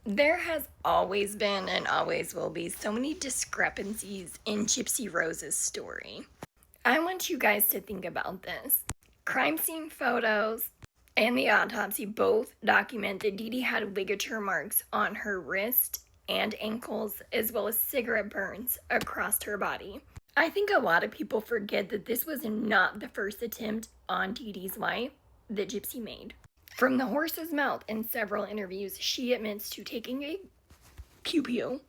There has always been and always will be so many discrepancies in Gypsy Rose's story. I want you guys to think about this. Crime scene photos and the autopsy both document that Dee Dee had ligature marks on her wrist and ankles, as well as cigarette burns across her body. I think a lot of people forget that this was not the first attempt on Dee Dee's life that Gypsy made. From the horse's mouth in several interviews, she admits to taking a pew-pew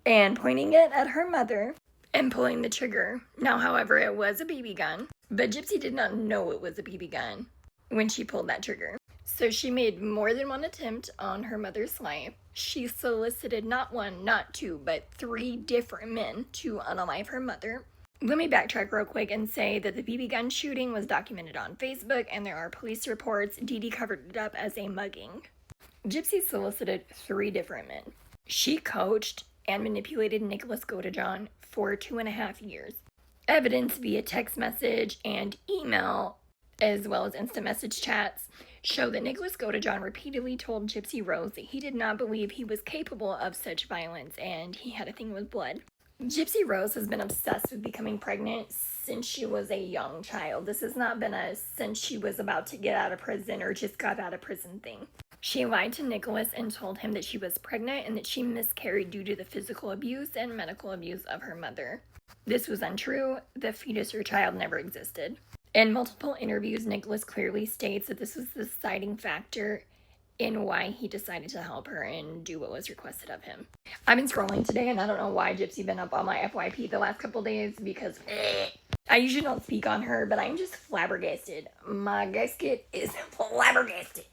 and pointing it at her mother and pulling the trigger. Now, however, it was a BB gun, but Gypsy did not know it was a BB gun when she pulled that trigger. So she made more than one attempt on her mother's life. She solicited not one, not two, but 3 different men to unalive her mother. Let me backtrack real quick and say that the BB gun shooting was documented on Facebook, and there are police reports. Dee Dee covered it up as a mugging. Gypsy solicited 3 different men. She coached and manipulated Nicholas Godejohn for 2.5 years. Evidence via text message and email, as well as instant message chats, show that Nicholas Godejohn repeatedly told Gypsy Rose that he did not believe he was capable of such violence and he had a thing with blood. Gypsy Rose has been obsessed with becoming pregnant since she was a young child. This has not been a since she was about to get out of prison or just got out of prison thing. She lied to Nicholas and told him that she was pregnant and that she miscarried due to the physical abuse and medical abuse of her mother. This was untrue. The fetus or child never existed. In multiple interviews, Nicholas clearly states that this was the deciding factor in why he decided to help her and do what was requested of him. I've been scrolling today and I don't know why Gypsy been up on my FYP the last couple days because I usually don't speak on her, but I'm just flabbergasted. My gasket is flabbergasted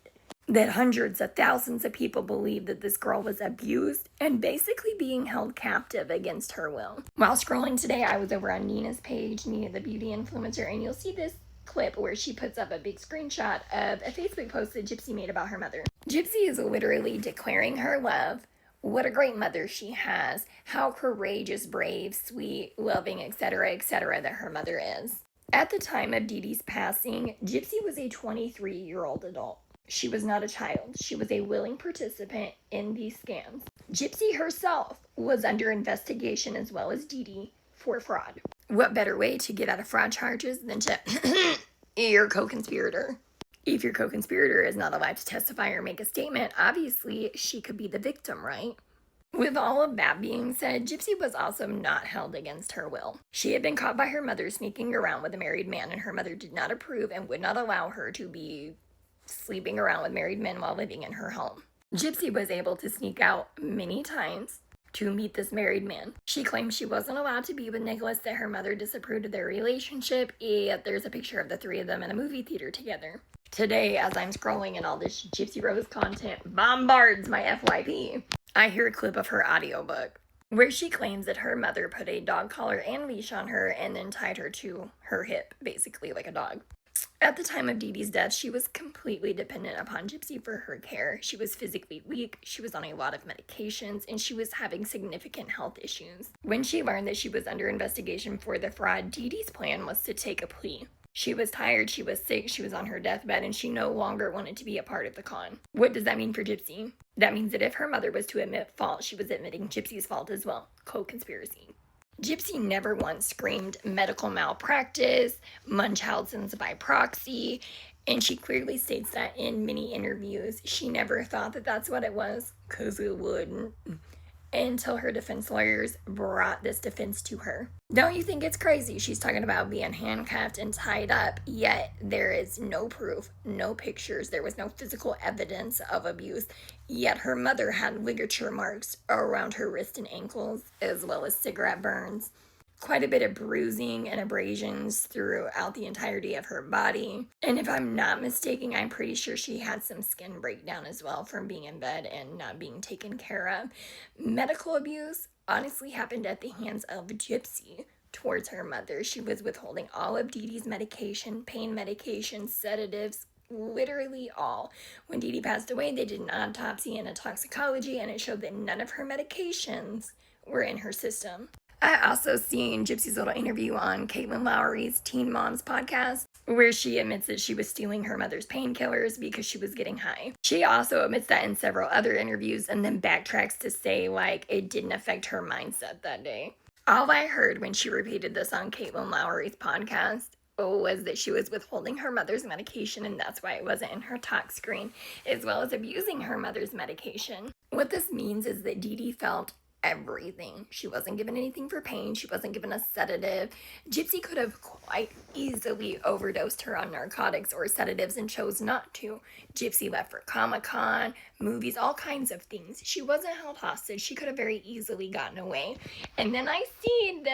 that hundreds of thousands of people believe that this girl was abused and basically being held captive against her will. While scrolling today, I was over on Nina's page, Nina the beauty influencer, and you'll see this clip where she puts up a big screenshot of a Facebook post that Gypsy made about her mother. Gypsy is literally declaring her love, what a great mother she has, how courageous, brave, sweet, loving, etc., that her mother is. At the time of Dee Dee's passing, Gypsy was a 23-year-old adult. She was not a child. She was a willing participant in these scams. Gypsy herself was under investigation as well as Dee Dee for fraud. What better way to get out of fraud charges than to your co-conspirator? If your co-conspirator is not allowed to testify or make a statement, obviously she could be the victim, right? With all of that being said, Gypsy was also not held against her will. She had been caught by her mother sneaking around with a married man, and her mother did not approve and would not allow her to be sleeping around with married men while living in her home. Gypsy was able to sneak out many times to meet this married man. She claimed she wasn't allowed to be with Nicholas, that her mother disapproved of their relationship, yet there's a picture of the 3 of them in a movie theater together. Today, as I'm scrolling and all this Gypsy Rose content bombards my FYP, I hear a clip of her audiobook where she claims that her mother put a dog collar and leash on her and then tied her to her hip, basically like a dog. At the time of Dee Dee's death, she was completely dependent upon Gypsy for her care. She was physically weak, she was on a lot of medications, and she was having significant health issues. When she learned that she was under investigation for the fraud, Dee Dee's plan was to take a plea. She was tired, she was sick, she was on her deathbed, and she no longer wanted to be a part of the con. What does that mean for Gypsy? That means that if her mother was to admit fault, she was admitting Gypsy's fault as well. Co-conspiracy. Gypsy never once screamed medical malpractice, Munchausen's by proxy, and she clearly states that in many interviews. She never thought that that's what it was, because it wouldn't, until her defense lawyers brought this defense to her. Don't you think it's crazy? She's talking about being handcuffed and tied up, yet there is no proof, no pictures, there was no physical evidence of abuse, yet her mother had ligature marks around her wrist and ankles, as well as cigarette burns, quite a bit of bruising and abrasions throughout the entirety of her body. And if I'm not mistaken, I'm pretty sure she had some skin breakdown as well from being in bed and not being taken care of. Medical abuse honestly happened at the hands of Gypsy towards her mother. She was withholding all of Dee Dee's medication, pain medication, sedatives, literally all. When Dee Dee passed away, they did an autopsy and a toxicology, and it showed that none of her medications were in her system. I also seen Gypsy's little interview on Caitlin Lowry's Teen Moms podcast, where she admits that she was stealing her mother's painkillers because she was getting high. She also admits that in several other interviews and then backtracks to say, like, it didn't affect her mindset that day. All I heard when she repeated this on Caitlin Lowry's podcast was that she was withholding her mother's medication and that's why it wasn't in her talk screen, as well as abusing her mother's medication. What this means is that Dee Dee felt everything. She wasn't given anything for pain. She wasn't given a sedative. Gypsy could have quite easily overdosed her on narcotics or sedatives and chose not to. Gypsy left for Comic-Con, movies, all kinds of things. She wasn't held hostage. She could have very easily gotten away. And then I seen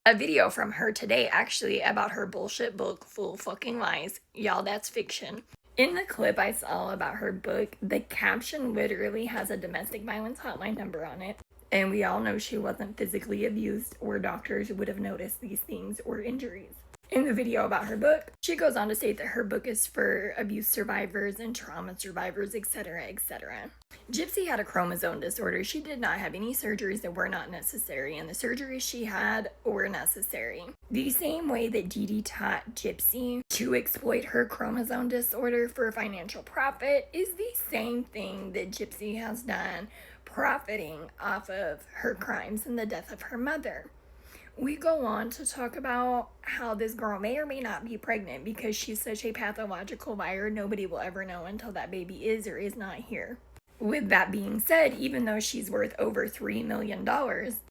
a video from her today, actually, about her bullshit book, Full Fucking Lies. Y'all, that's fiction. In the clip I saw about her book, the caption literally has a domestic violence hotline number on it. And we all know she wasn't physically abused, or doctors would have noticed these things or injuries. In the video about her book, she goes on to state that her book is for abuse survivors and trauma survivors, etc., etc. Gypsy had a chromosome disorder. She did not have any surgeries that were not necessary, and the surgeries she had were necessary. The same way that Dee Dee taught Gypsy to exploit her chromosome disorder for financial profit is the same thing that Gypsy has done, profiting off of her crimes and the death of her mother. We go on to talk about how this girl may or may not be pregnant because she's such a pathological liar. Nobody will ever know until that baby is or is not here. With that being said, even though she's worth over $3 million,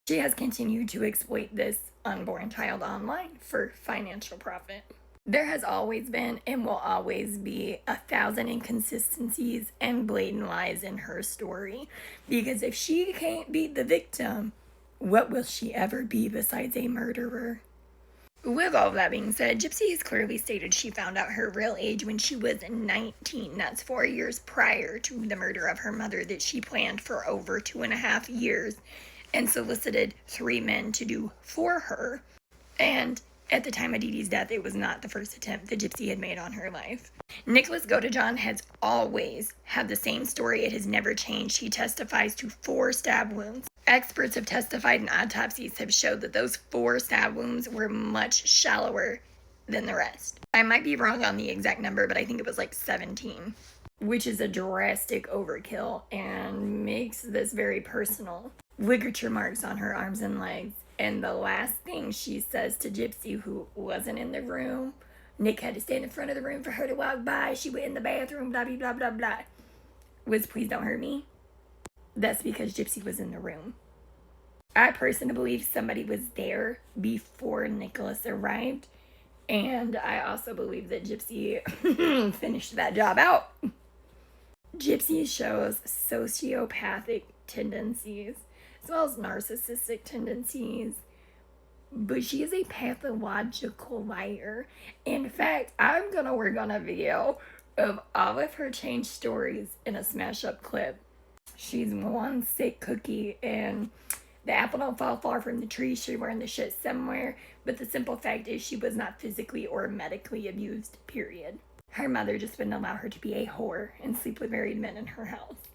she has continued to exploit this unborn child online for financial profit. There has always been and will always be 1,000 inconsistencies and blatant lies in her story. Because if she can't beat the victim, what will she ever be besides a murderer? With all that being said, Gypsy has clearly stated she found out her real age when she was 19. That's 4 years prior to the murder of her mother that she planned for over 2.5 years and solicited 3 men to do for her. And at the time of Dee Dee's death, it was not the first attempt that Gypsy had made on her life. Nicholas Godejohn has always had the same story. It has never changed. He testifies to 4 stab wounds. Experts have testified and autopsies have showed that those 4 stab wounds were much shallower than the rest. I might be wrong on the exact number, but I think it was like 17, which is a drastic overkill and makes this very personal. Ligature marks on her arms and legs. And the last thing she says to Gypsy, who wasn't in the room, Nick had to stand in front of the room for her to walk by, she went in the bathroom, blah, blah, blah, blah, blah, was, "Please don't hurt me." That's because Gypsy was in the room. I personally believe somebody was there before Nicholas arrived. And I also believe that Gypsy finished that job out. Gypsy shows sociopathic tendencies as well as narcissistic tendencies. But she is a pathological liar. In fact, I'm going to work on a video of all of her changed stories in a smash up clip. She's one sick cookie and the apple don't fall far from the tree. She's wearing the shit somewhere. But the simple fact is she was not physically or medically abused, period. Her mother just wouldn't allow her to be a whore and sleep with married men in her house.